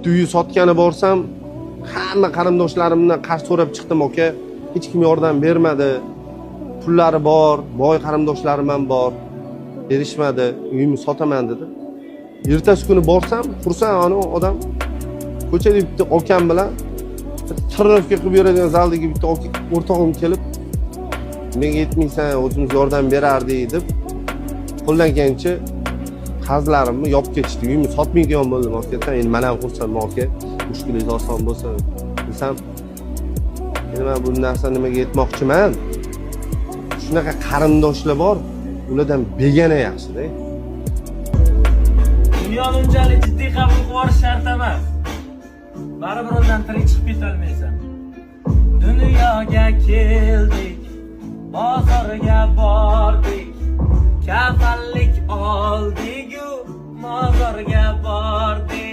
bitta uy sotgani borsam, hamma qarindoshlarimdan qarz so'rab chiqdim, aka. Hech kim yordam bermadi. Pullari bor, boy qarindoshlarim ham bor. Berishmadi. Uyimni sotaman dedi. Ertasi kuni borsam, xursand ana odam ko'chada bitta okam bilan tirnovka qilib yuradigan zaldagi bitta o'rtog'im kelib, menga yetmaysan, o'zimiz yordam berardik deb qo'ldan kelgancha qarzlarimni yopib ketishdi. Uyimni sotmaydigan bo'ldim aka. Endi men ham xursandman aka. Mushkulingiz oson bo'lsa desam, endi men bu narsa nimaga yetmoqchiman? Shunaqa qarindoshlar bor, ulardan begona yaxshi-da. Dunyoni unchalik jiddiy qabul qilib olish shart emas. Baribir undan tirik chiqib ketolmaysan. Dunyoga keldik, bozorga bordik, kafanlik oldik-u, mozorga bordik.